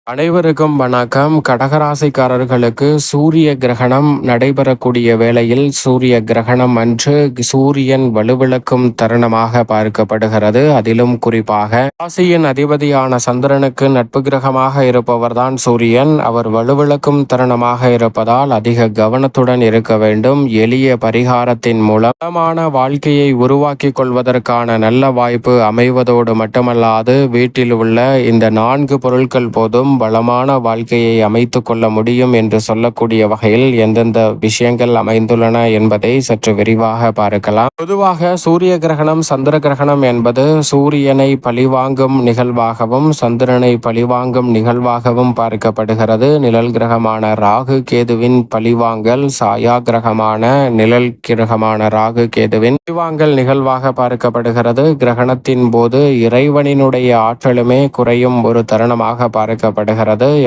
அனைவருக்கும் வணக்கம். கடகராசிக்காரர்களுக்கு சூரிய கிரகணம் நடைபெறக்கூடிய வேளையில் சூரிய கிரகணம் அன்று சூரியன் வலுவிழக்கும் தருணமாக பார்க்கப்படுகிறது. அதிலும் குறிப்பாக ராசியின் அதிபதியான சந்திரனுக்கு நட்பு கிரகமாக இருப்பவர்தான் சூரியன். அவர் வலுவிழக்கும் தருணமாக இருப்பதால் அதிக கவனத்துடன் இருக்க வேண்டும். எளிய பரிகாரத்தின் மூலம் வளமான வாழ்க்கையை உருவாக்கி கொள்வதற்கான நல்ல வாய்ப்பு அமைவதோடு மட்டுமல்லாது வீட்டில் உள்ள இந்த 4 பொருட்கள் போதும் வளமான வாழ்க்கையை அமைத்து கொள்ள முடியும் என்று சொல்லக்கூடிய வகையில் எந்தெந்த விஷயங்கள் அமைந்துள்ளன என்பதை சற்று விரிவாக பார்க்கலாம். பொதுவாக சூரிய கிரகணம் சந்திர கிரகணம் என்பது சூரியனை பழிவாங்கும் நிகழ்வாகவும் சந்திரனை பழிவாங்கும் நிகழ்வாகவும் பார்க்கப்படுகிறது. நிழல் கிரகமான ராகு கேதுவின் பழிவாங்கல், சாயா கிரகமான நிழல் கிரகமான ராகு கேதுவின் பழிவாங்கல் நிகழ்வாக பார்க்கப்படுகிறது. கிரகணத்தின் போது இறைவனினுடைய ஆற்றலுமே குறையும் ஒரு தருணமாக பார்க்கப்படுகிறது.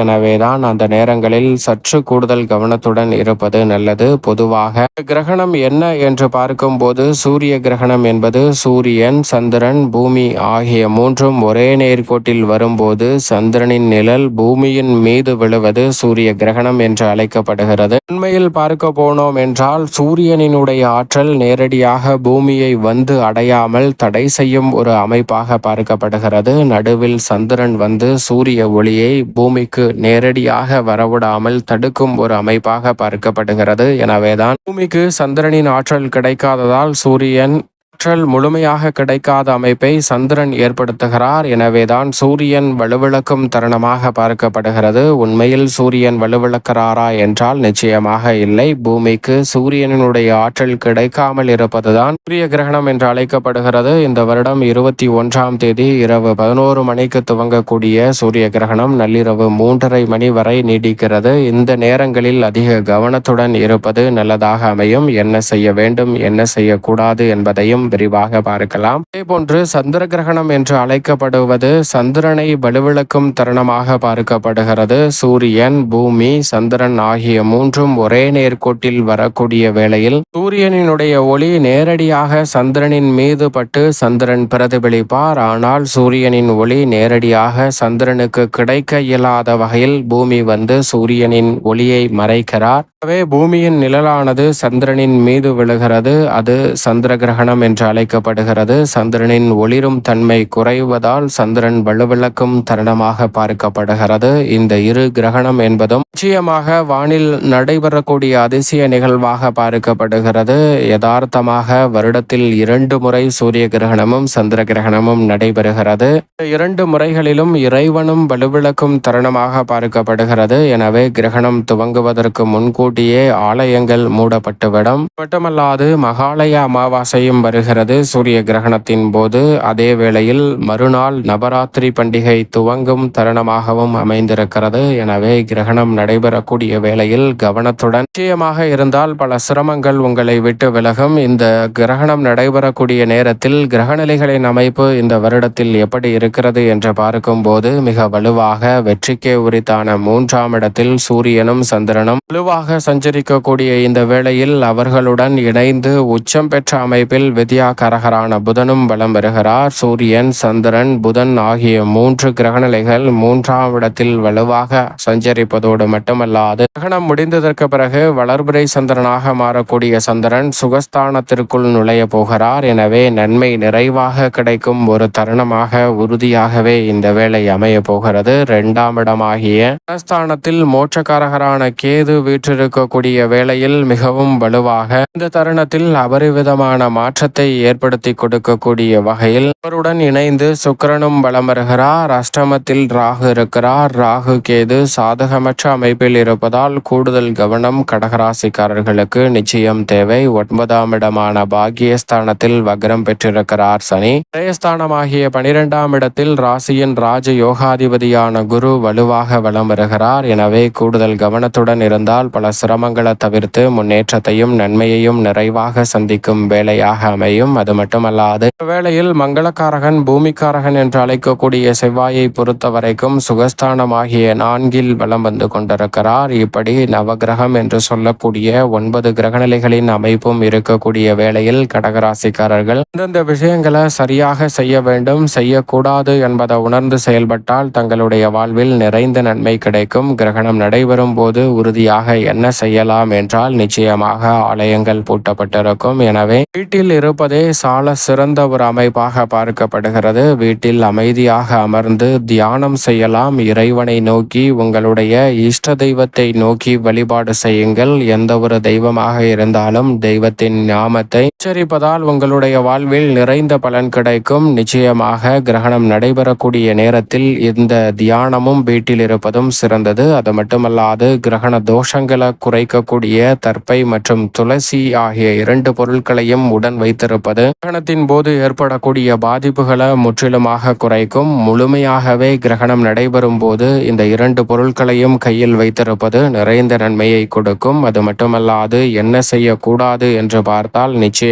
எனவேதான் அந்த நேரங்களில் சற்று கூடுதல் கவனத்துடன் இருப்பது நல்லது. பொதுவாக கிரகணம் என்ன என்று பார்க்கும்போது சூரிய கிரகணம் என்பது சூரியன், சந்திரன், பூமி ஆகிய மூன்றும் ஒரே நேர்கோட்டில் வரும்போது சந்திரனின் நிழல் பூமியின் மீது விழுவது சூரிய கிரகணம் என்று அழைக்கப்படுகிறது. உண்மையில் பார்க்க போனோம் என்றால் சூரியனினுடைய ஆற்றல் நேரடியாக பூமியை வந்து அடையாமல் தடை செய்யும் ஒரு அமைப்பாக பார்க்கப்படுகிறது. நடுவில் சந்திரன் வந்து சூரிய ஒளியை பூமிக்கு நேரடியாக வரவிடாமல் தடுக்கும் ஒரு அமைப்பாக பார்க்கப்படுகிறது. எனவேதான் பூமிக்கு சந்திரனின் ஆற்றல் கிடைக்காததால் சூரியன் ஆற்றல் முழுமையாக கிடைக்காத அமைப்பை சந்திரன் ஏற்படுத்துகிறார். எனவேதான் சூரியன் வலுவிழக்கும் தருணமாக பார்க்கப்படுகிறது. உண்மையில் சூரியன் வலுவிழக்கிறாரா என்றால் நிச்சயமாக இல்லை. பூமிக்கு சூரியனுடைய ஆற்றல் கிடைக்காமல் இருப்பதுதான் சூரிய கிரகணம் என்று அழைக்கப்படுகிறது. இந்த வருடம் 21ஆம் தேதி இரவு 11 மணிக்கு துவங்கக்கூடிய சூரிய கிரகணம் நள்ளிரவு 3:30 மணி வரை நீடிக்கிறது. இந்த நேரங்களில் அதிக கவனத்துடன் இருப்பது நல்லதாக அமையும். என்ன செய்ய வேண்டும், என்ன செய்யக்கூடாது என்பதையும் விரிவாக பார்க்கலாம். அதேபோன்று சந்திர கிரகணம் என்று அழைக்கப்படுவது சந்திரனை வலுவிழக்கும் தருணமாக பார்க்கப்படுகிறது. சூரியன், பூமி, சந்திரன் ஆகிய மூன்றும் ஒரே நேர்கோட்டில் வரக்கூடிய வேளையில் சூரியனினுடைய ஒளி நேரடியாக சந்திரனின் மீது பட்டு சந்திரன் பிரதிபலிப்பார். ஆனால் சூரியனின் ஒளி நேரடியாக சந்திரனுக்கு கிடைக்க இயலாத வகையில் பூமி வந்து சூரியனின் ஒளியை மறைக்கிறார். எனவே பூமியின் நிழலானது சந்திரனின் மீது விழுகிறது. அது சந்திர கிரகணம் என்று அழைக்கப்படுகிறது. சந்திரனின் ஒளிரும் தன்மை குறைவதால் சந்திரன் வலுவிழக்கும் தருணமாக பார்க்கப்படுகிறது. இந்த இரு கிரகணம் என்பதும் நிச்சயமாக வானில் நடைபெறக்கூடிய அதிசய நிகழ்வாக பார்க்கப்படுகிறது. யதார்த்தமாக வருடத்தில் 2 முறை சூரிய கிரகணமும் சந்திர கிரகணமும் நடைபெறுகிறது. 2 முறைகளிலும் இறைவனும் வலுவிழக்கும் தருணமாக பார்க்கப்படுகிறது. எனவே கிரகணம் துவங்குவதற்கு முன்கூட்டியே ஆலயங்கள் மூடப்பட்டுவிடும். மட்டுமல்லாது மகாலய அமாவாசையும் வருகிறது சூரிய கிரகணத்தின் போது. அதே வேளையில் மறுநாள் நவராத்திரி பண்டிகை துவங்கும் தருணமாகவும் அமைந்திருக்கிறது. எனவே கிரகணம் நடைபெறக்கூடிய வேளையில் கவனத்துடன் நிச்சயமாக இருந்தால் பல சிரமங்கள் உங்களை விட்டு விலகும். இந்த கிரகணம் நடைபெறக்கூடிய நேரத்தில் கிரகநிலைகளின் அமைப்பு இந்த வருடத்தில் எப்படி இருக்கிறது என்று பார்க்கும் போது மிக வலுவாக வெற்றிக்கே உரித்தான 3ஆம் இடத்தில் சூரியனும் சந்திரனும் வலுவாக சஞ்சரிக்கக்கூடிய இந்த வேளையில் அவர்களுடன் இணைந்து உச்சம் பெற்ற அமைப்பில் வித்யாகரகரான புதனும் பலம் பெறுகிறார். சூரியன், சந்திரன், புதன் ஆகிய 3 கிரகநிலைகள் 3ஆம் இடத்தில் வலுவாக சஞ்சரிப்பதோடு மட்டுமல்லாது கிரகணம் முடிந்ததற்கு பிறகு வளர்பிறை சந்திரனாக மாறக்கூடிய சந்திரன் சுகஸ்தானத்திற்குள் நுழைய போகிறார். எனவே நன்மை நிறைவாக கிடைக்கும் ஒரு தருணமாக உறுதியாகவே இந்த வேளை அமைய போகிறது. 2ஆம் இடமாகிய சுகஸ்தானத்தில் மோட்சக்காரகரான கேது வீற்றிருக்கக்கூடிய வேளையில் மிகவும் வலுவாக இந்த தருணத்தில் அபரிவிதமான மாற்றத்தை ஏற்படுத்தி கொடுக்கக்கூடிய வகையில் அவருடன் இணைந்து சுக்கிரனும் பலம் வருகிறார். அஷ்டமத்தில் ராகு இருக்கிறார். ராகு கேது சாதகமற்ற அமைப்பில் இருப்பதால் கூடுதல் கவனம் கடகராசிக்காரர்களுக்கு நிச்சயம் தேவை. 9ஆம் இடமான பாக்கியஸ்தானத்தில் வக்ரம் பெற்றிருக்கிறார் சனி. விரயஸ்தானமாகிய 12ஆம் இடத்தில் ராசியின் ராஜ யோகாதிபதியான குரு வலுவாக வலம் வருகிறார். எனவே கூடுதல் கவனத்துடன் இருந்தால் பல சிரமங்களை தவிர்த்து முன்னேற்றத்தையும் நன்மையையும் நிறைவாக சந்திக்கும் வேலையாக அமையும். அமையும். அது மட்டுமல்லாது வேளையில் மங்களக்காரகன் பூமிக்காரகன் என்று அழைக்கக்கூடிய செவ்வாயை பொறுத்த வரைக்கும் சுகஸ்தானமாகிய 4 வலம் வந்து கொண்டிருக்கிறார். இப்படி நவகிரகம் என்று சொல்லக்கூடிய 9 கிரகநிலைகளின் அமைப்பும் இருக்கக்கூடிய வேளையில் கடகராசிக்காரர்கள் இந்தந்த விஷயங்களை சரியாக செய்ய வேண்டும், செய்யக்கூடாது என்பதை உணர்ந்து செயல்பட்டால் தங்களுடைய வாழ்வில் நிறைந்த நன்மை கிடைக்கும். கிரகணம் நடைபெறும் போது உறுதியாக என்ன செய்யலாம் என்றால், நிச்சயமாக ஆலயங்கள் பூட்டப்பட்டிருக்கும். எனவே வீட்டில் இருப்பதே சால சிறந்த ஒரு அமைப்பாக பார்க்கப்படுகிறது. வீட்டில் அமைதியாக அமர்ந்து தியானம் செய்யலாம். இறைவனை நோக்கி, உங்களுடைய இஷ்ட தெய்வத்தை நோக்கி வழிபாடு செய்யுங்கள். எந்த ஒரு தெய்வமாக இருந்தாலும் தெய்வத்தின் நாமத்தை உச்சரிப்பதால் உங்களுடைய வாழ்வில் நிறைந்த பலன் கிடைக்கும். நிச்சயமாக கிரகணம் நடைபெறக்கூடிய நேரத்தில் இந்த தியானமும் வீட்டில் இருப்பதும் சிறந்தது. அது மட்டுமல்லாது கிரகண தோஷங்களை குறைக்கக்கூடிய தர்ப்பை மற்றும் துளசி ஆகிய 2 பொருட்களையும் உடன் வைத்திருப்பது கிரகணத்தின் போது ஏற்படக்கூடிய பாதிப்புகளை முற்றிலுமாக குறைக்கும். முழுமையாகவே கிரகணம் நடைபெறும் போது இந்த 2 பொருட்களையும் கையில் வைத்திருப்பது நிறைந்த நன்மையை கொடுக்கும். அது மட்டுமல்லாது என்ன செய்யக்கூடாது என்று பார்த்தால், நிச்சயமாக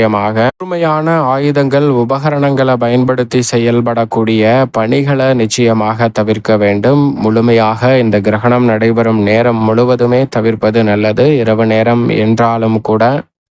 முழுமையான ஆயுதங்கள் உபகரணங்களை பயன்படுத்தி செயல்படக்கூடிய பணிகளை நிச்சயமாக தவிர்க்க வேண்டும். முழுமையாக இந்த கிரகணம் நடைபெறும் நேரம் முழுவதுமே தவிர்ப்பது நல்லது. இரவு நேரம் என்றாலும் கூட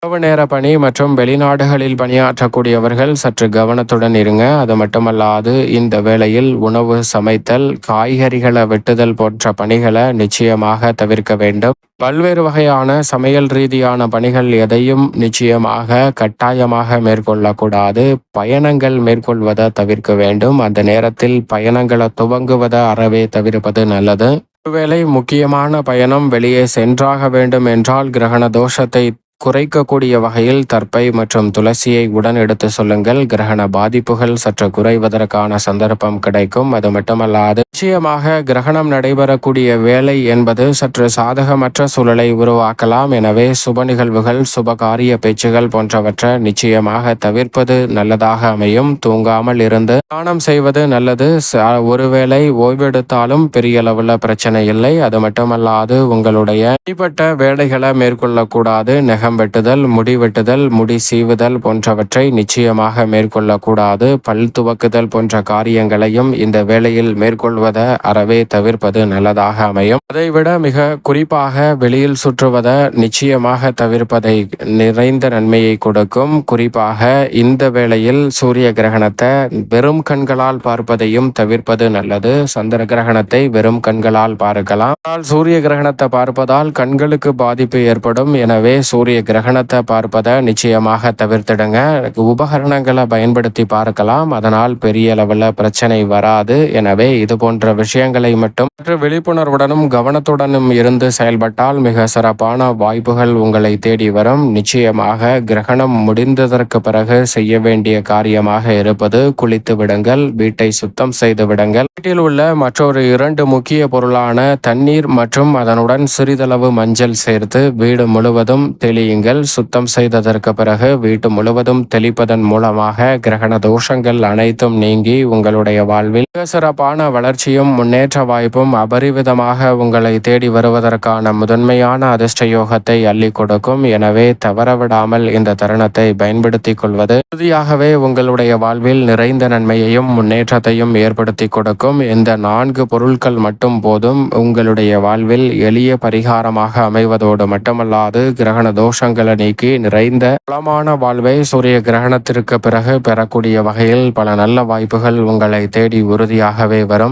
இரவு நேர பணி மற்றும் வெளிநாடுகளில் பணியாற்றக்கூடியவர்கள் சற்று கவனத்துடன் இருங்க. அது மட்டுமல்லாது இந்த வேளையில் உணவு சமைத்தல், காய்கறிகளை வெட்டுதல் போன்ற பணிகளை நிச்சயமாக தவிர்க்க வேண்டும். பல்வேறு வகையான சமையல் ரீதியான பணிகள் எதையும் நிச்சயமாக கட்டாயமாக மேற்கொள்ளக்கூடாது. பயணங்கள் மேற்கொள்வதை தவிர்க்க வேண்டும். அந்த நேரத்தில் பயணங்களை துவங்குவதை அறவே தவிர்ப்பது நல்லது. ஒருவேளை முக்கியமான பயணம் வெளியே சென்றாக வேண்டும் என்றால் கிரகண தோஷத்தை குறைக்கக்கூடிய வகையில் தர்ப்பை மற்றும் துளசியை உடன் எடுத்து சொல்லுங்கள். கிரகண பாதிப்புகள் சற்று குறைவதற்கான சந்தர்ப்பம் கிடைக்கும். அது மட்டுமல்லாது நிச்சயமாக கிரகணம் நடைபெறக்கூடிய வேலை என்பது சற்று சாதகமற்ற சூழலை உருவாக்கலாம். எனவே சுப நிகழ்வுகள், சுப காரிய பேச்சுகள் போன்றவற்றை நிச்சயமாக தவிர்ப்பது நல்லதாக அமையும். தூங்காமல் இருந்து தானம் செய்வது நல்லது. ஒருவேளை ஓய்வெடுத்தாலும் பெரிய அளவுல பிரச்சனை இல்லை. அது மட்டுமல்லாது உங்களுடைய தனிப்பட்ட வேலைகளை மேற்கொள்ளக்கூடாது. வெட்டுதல், முடி வெட்டுதல், முடி சீவுதல் போன்றவற்றை நிச்சயமாக மேற்கொள்ளக்கூடாது. பல் துவக்குதல் போன்ற காரியங்களையும் இந்த வேளையில் மேற்கொள்வதை அறவே தவிர்ப்பது நல்லதாக அமையும். அதைவிட மிக குறிப்பாக வெளியில் சுற்றுவதை நிச்சயமாக தவிர்ப்பதை நிறைந்த நன்மையை கொடுக்கும். குறிப்பாக இந்த வேளையில் சூரிய கிரகணத்தை வெறும் கண்களால் பார்ப்பதையும் தவிர்ப்பது நல்லது. சந்திர கிரகணத்தை வெறும் கண்களால் பார்க்கலாம். ஆனால் சூரிய கிரகணத்தை பார்ப்பதால் கண்களுக்கு பாதிப்பு ஏற்படும். எனவே சூரிய கிரகணத்தை பார்ப்பதை நிச்சயமாக தவிர்த்திடுங்க. உபகரணங்களை பயன்படுத்தி பார்க்கலாம். அதனால் பெரிய அளவில் பிரச்சனை வராது. எனவே இது போன்ற விஷயங்களை மட்டும் விழிப்புணர்வுடனும் கவனத்துடனும் இருந்து செயல்பட்டால் மிக சிறப்பான வாய்ப்புகள் உங்களை தேடி வரும். நிச்சயமாக கிரகணம் முடிந்ததற்கு பிறகு செய்ய வேண்டிய காரியமாக இருப்பது குளித்து விடுங்கள், வீட்டை சுத்தம் செய்து விடுங்கள். வீட்டில் உள்ள மற்றொரு 2 முக்கிய பொருளான தண்ணீர் மற்றும் அதனுடன் சிறிதளவு மஞ்சள் சேர்த்து வீடு முழுவதும் தெளியுங்கள். சுத்தம் செய்ததற்கு பிறகு வீட்டு முழுவதும் தெளிப்பதன் மூலமாக கிரகண தோஷங்கள் அனைத்தும் நீங்கி உங்களுடைய வாழ்வில் மிக சிறப்பான வளர்ச்சியும் முன்னேற்ற வாய்ப்பும் அபரிவிதமாக உங்களை தேடி வருவதற்கான முதன்மையான அதிர்ஷ்ட யோகத்தை அள்ளி கொடுக்கும். எனவே தவறவிடாமல் இந்த தருணத்தை பயன்படுத்திக் கொள்வது உறுதியாகவே உங்களுடைய வாழ்வில் நிறைந்த நன்மையையும் முன்னேற்றத்தையும் ஏற்படுத்தி கொடுக்கும். இந்த 4 பொருட்கள் மட்டும் போதும் உங்களுடைய வாழ்வில் எளிய பரிகாரமாக அமைவதோடு மட்டுமல்லாது கிரகண தோஷங்களை நீக்கி நிறைந்த வளமான வாழ்வை சூரிய கிரகணத்திற்கு பிறகு பெறக்கூடிய வகையில் பல நல்ல வாய்ப்புகள் உங்களை தேடி உறுதியாகவே வரும்.